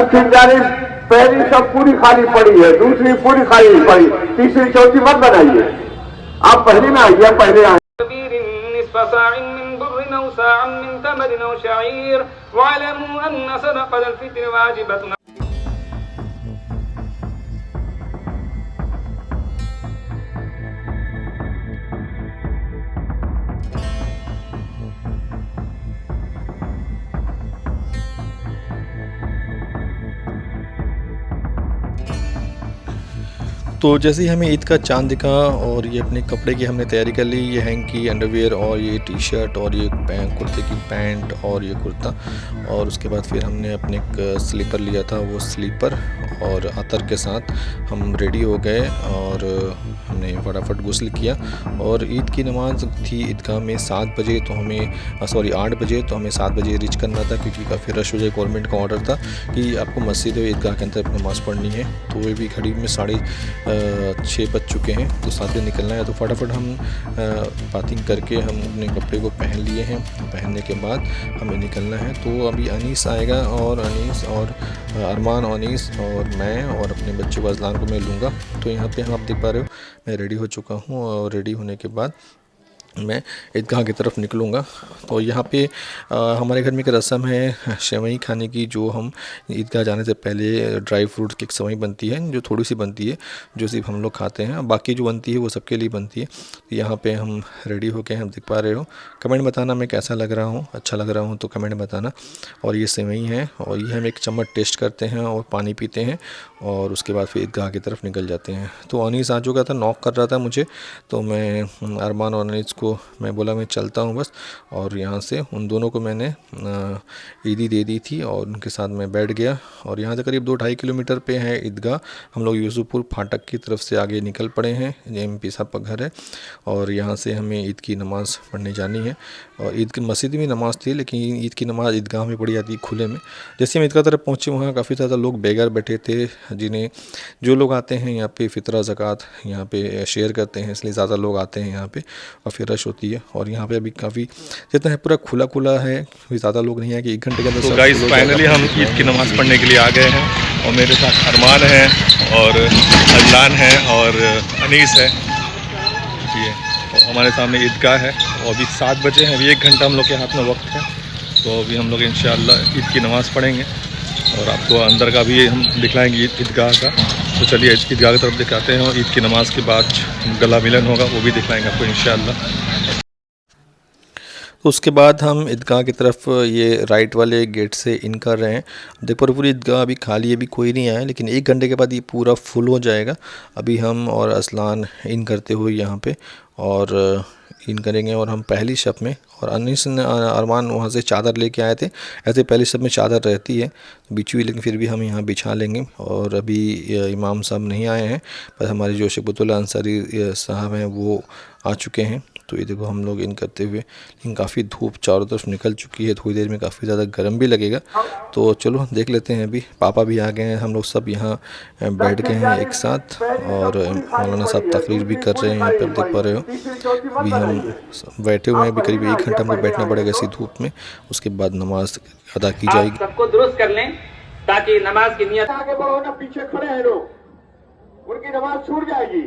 दक्षिण जानिब पहली सब पूरी खाली पड़ी है, दूसरी पूरी खाली पड़ी, तीसरी चौथी मत बनाइए। आप पहले में आइए, पहले आइए। तो जैसे ही हमें ईद का चाँद दिखा और ये अपने कपड़े की हमने तैयारी कर ली, ये हैंकी अंडरवियर और ये टी शर्ट और ये कुर्ते की पैंट और ये कुर्ता, और उसके बाद फिर हमने अपने एक स्लीपर लिया था, वो स्लीपर और अतर के साथ हम रेडी हो गए और हमने फटाफट गुस्ल किया। और ईद की नमाज़ थी ईदगाह में 7 बजे, तो हमें 8 बजे, तो हमें 7 बजे रीच करना था क्योंकि काफ़ी रश हो जाए। गवर्नमेंट का ऑर्डर था कि आपको मस्जिद ईदगाह के अंदर नमाज़ पढ़नी है, तो वो भी घड़ी में 6:30 बज चुके हैं, तो 7 बजे निकलना है। तो फटाफट हम बातिंग करके हम अपने कपड़े को पहन लिए हैं, पहनने के बाद हमें निकलना है। तो अभी अनीस आएगा और अनीस और अरमान, अनीस और मैं और अपने बच्चे को अज़लान को मैं लूँगा। तो यहाँ पे हम आप देख पा रहे हो मैं रेडी हो चुका हूँ और रेडी होने के बाद मैं ईदगाह की तरफ निकलूँगा। तो यहाँ पे हमारे घर में एक रस्म है सेवई खाने की, जो हम ईदगाह जाने से पहले ड्राई फ्रूट्स की एक सेवई बनती है, जो थोड़ी सी बनती है, जो सिर्फ हम लोग खाते हैं, बाकी जो बनती है वो सबके लिए बनती है। तो यहाँ पे हम रेडी हो गए, हम देख पा रहे हो। कमेंट बताना मैं कैसा लग रहा हूँ, अच्छा लग रहा हूँ तो कमेंट बताना। और ये सेवई है और ये हम एक चम्मच टेस्ट करते हैं और पानी पीते हैं और उसके बाद फिर ईदगाह की तरफ निकल जाते हैं। तो अनीस आ चुका था, नॉक कर रहा था मुझे, तो मैं अरमान और अनीस को मैं बोला मैं चलता हूँ बस, और यहाँ से उन दोनों को मैंने ईदी दे दी थी और उनके साथ मैं बैठ गया। और यहाँ से करीब 2-2.5 किलोमीटर पे है ईदगाह। हम लोग यूसुफपुर फाटक की तरफ से आगे निकल पड़े हैं, MP साहब का घर है, और यहाँ से हमें ईद की नमाज़ पढ़ने जानी है। और ईद की मस्जिद में नमाज़ थी, लेकिन ईद की नमाज़ ईदगाह में पढ़ी जाती है खुले में। जैसे हम ईदगाह तरफ पहुँचे, वहाँ काफ़ी ज़्यादा लोग बेघर बैठे थे, जिन्हें जो लोग आते हैं यहाँ पे फ़ितरा ज़कात यहाँ पे शेयर करते हैं, इसलिए ज़्यादा लोग आते हैं यहाँ पे और फिर रश होती है। और यहाँ पे अभी काफ़ी जितना है पूरा खुला है, ज़्यादा लोग नहीं है कि 1 घंटे के अंदर। तो गाइस फाइनली हम ईद की नमाज़ पढ़ने के लिए आ गए हैं और मेरे साथ अरमान है और अजलान है और अनीस है जी है। और हमारे सामने ईदगाह है और अभी 7 बजे हैं, अभी 1 घंटा हम लोग के हाथ में वक्त है। तो अभी हम लोग इंशाअल्लाह ईद की नमाज़ पढ़ेंगे और आपको अंदर का भी हम दिखलाएंगे ईदगाह का। तो चलिए ईदगाह की तरफ दिखाते हैं और ईद की नमाज़ के बाद गला मिलन होगा, वो भी दिखलाएंगे आपको इंशाअल्लाह। तो उसके बाद हम ईदगाह की तरफ ये राइट वाले गेट से इन कर रहे हैं। देखो पूरी ईदगाह अभी खाली है, अभी कोई नहीं आया, लेकिन 1 घंटे के बाद ये पूरा फुल हो जाएगा। अभी हम और असलान इन करते हुए यहाँ पे और इन करेंगे और हम पहली शब में, और अनीस ने अरमान वहाँ से चादर लेके आए थे। ऐसे पहली शब में चादर रहती है बिछी हुई, लेकिन फिर भी हम यहाँ बिछा लेंगे। और अभी इमाम साहब नहीं आए हैं, पर हमारे जो शबीतुल्लाह अंसारी साहब हैं वो आ चुके हैं। तो ये देखो हम लोग इन करते हुए, लेकिन काफ़ी धूप चारों तरफ निकल चुकी है, थोड़ी देर में काफ़ी ज़्यादा गर्म भी लगेगा। तो चलो देख लेते हैं। अभी पापा भी आ गए हैं, हम लोग सब यहाँ बैठ गए हैं एक साथ, और मौलाना साहब तकरीर भी कर रहे हैं यहाँ पे, आप देख पा रहे हो। अभी हम बैठे हुए हैं, अभी करीब 1 घंटा हमको बैठना पड़ेगा इसी धूप में, उसके बाद नमाज अदा की जाएगी। सबको दुरुस्त कर लें ताकि नमाज की नियत। आगे बढ़ो ना, पीछे खड़े हैं लोग, उनकी नमाज छूट जाएगी।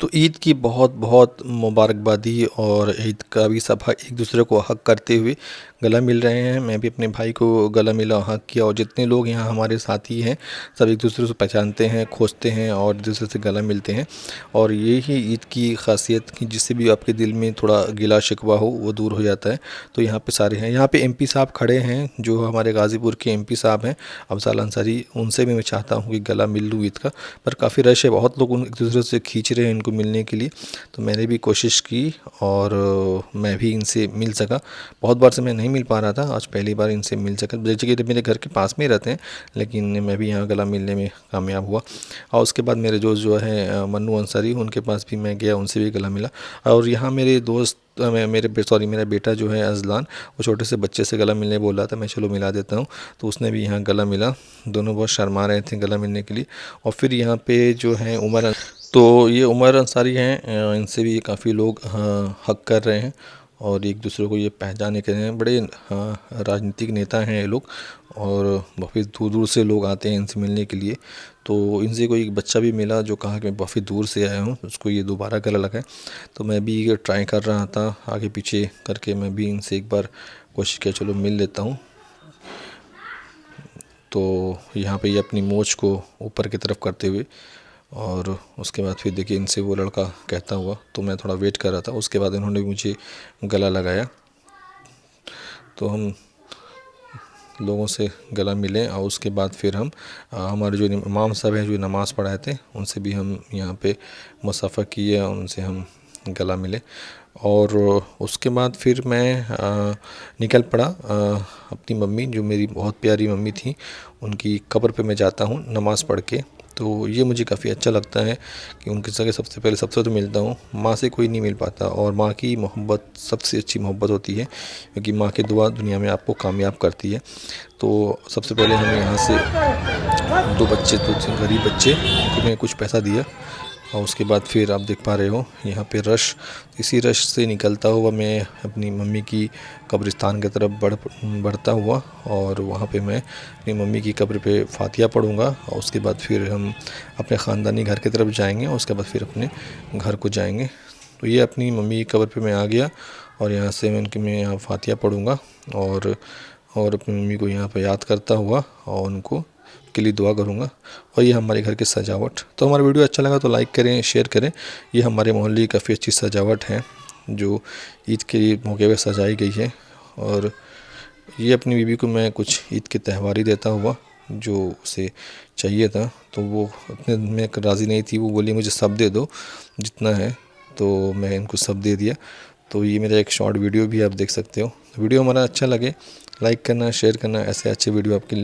तो ईद की बहुत बहुत मुबारकबादी और ईद का भी सब एक दूसरे को हक करते हुए गला मिल रहे हैं। मैं भी अपने भाई को गला मिला, हक किया, और जितने लोग यहाँ हमारे साथी हैं सब एक दूसरे से पहचानते हैं, खोजते हैं और एक दूसरे से गला मिलते हैं। और ये ही ईद की खासियत कि जिससे भी आपके दिल में थोड़ा गिला शिकवा हो वो दूर हो जाता है। तो यहाँ पे सारे हैं, यहाँ पे MP साहब खड़े हैं जो हमारे गाज़ीपुर के MP साहब हैं अफजाल अंसारी, उनसे भी मैं चाहता हूँ कि गला मिल लूँ ईद का, पर काफ़ी रश है, बहुत लोग एक दूसरे से खींच रहे हैं इनको इनको मिलने के लिए, तो मैंने भी कोशिश की और मैं भी इनसे मिल सका। बहुत बार से मैं नहीं मिल पा रहा था, आज पहली बार इनसे मिल सका। जगह मेरे घर के पास में ही रहते हैं, लेकिन मैं भी यहाँ गला मिलने में कामयाब हुआ। और उसके बाद मेरे दोस्त जो है मन्नू अंसारी, उनके पास भी मैं गया, उनसे भी गला मिला। और यहाँ मेरे दोस्त मेरा बेटा जो है अजलान, वो छोटे से बच्चे से गला मिलने बोल रहा था, मैं चलो मिला देता हूँ, तो उसने भी यहाँ गला मिला। दोनों बहुत शर्मा रहे थे गला मिलने के लिए। और फिर यहाँ पे जो है उमर, तो ये उमर अंसारी हैं, इनसे भी काफ़ी लोग हक कर रहे हैं और एक दूसरे को ये पहचाने के हैं। बड़े राजनीतिक नेता हैं ये लोग और काफ़ी दूर दूर से लोग आते हैं इनसे मिलने के लिए। तो इनसे कोई एक बच्चा भी मिला जो कहा कि मैं काफ़ी दूर से आया हूँ, उसको ये दोबारा गला लगाए। तो मैं भी ये ट्राई कर रहा था, आगे पीछे करके मैं भी इनसे एक बार कोशिश किया चलो मिल लेता हूँ। तो यहाँ पे ये अपनी मोच को ऊपर की तरफ करते हुए, और उसके बाद फिर देखिए इनसे वो लड़का कहता हुआ, तो मैं थोड़ा वेट कर रहा था। उसके बाद इन्होंने मुझे गला लगाया, तो हम लोगों से गला मिले। और उसके बाद फिर हम हमारे जो इमाम साहब हैं जो नमाज़ पढ़ाए थे, उनसे भी हम यहाँ पे मुसाफ़ा किए और उनसे हम गला मिले। और उसके बाद फिर मैं निकल पड़ा अपनी मम्मी, जो मेरी बहुत प्यारी मम्मी थी, उनकी कब्र पे मैं जाता हूँ नमाज़ पढ़ के। तो ये मुझे काफ़ी अच्छा लगता है कि उनके संग सबसे पहले सबसे तो मिलता हूँ। माँ से कोई नहीं मिल पाता, और माँ की मोहब्बत सबसे अच्छी मोहब्बत होती है, क्योंकि माँ की दुआ दुनिया में आपको कामयाब करती है। तो सबसे पहले हम यहाँ से 2 बच्चे, 2-3 गरीब बच्चे, उनको मैं कुछ पैसा दिया। और उसके बाद फिर आप देख पा रहे हो यहाँ पे रश, इसी रश से निकलता हुआ मैं अपनी मम्मी की कब्रिस्तान की तरफ बढ़ता हुआ, और वहाँ पे मैं अपनी मम्मी की कब्र पे फातिहा पढ़ूँगा। और उसके बाद फिर हम अपने ख़ानदानी घर की तरफ जाएंगे, और उसके बाद फिर अपने घर को जाएंगे। तो ये अपनी मम्मी की कब्र पे मैं आ गया, और यहाँ से मैं यहाँ फातिहा पढ़ूँगा और अपनी मम्मी को यहाँ पे याद करता हुआ और उनको के लिए दुआ करूँगा। और ये हमारे घर की सजावट। तो हमारा वीडियो अच्छा लगा तो लाइक करें, शेयर करें। ये हमारे मोहल्ले की काफ़ी अच्छी सजावट है जो ईद के मौके पर सजाई गई है। और ये अपनी बीवी को मैं कुछ ईद के त्यौहार ही देता हुआ जो उसे चाहिए था, तो वो इतने में राज़ी नहीं थी। वो बोली मुझे सब दे दो जितना है, तो मैं इनको सब दे दिया। तो ये मेरा एक शॉर्ट वीडियो भी आप देख सकते हो। वीडियो हमारा अच्छा लगे लाइक करना, शेयर करना। ऐसे अच्छे वीडियो आपके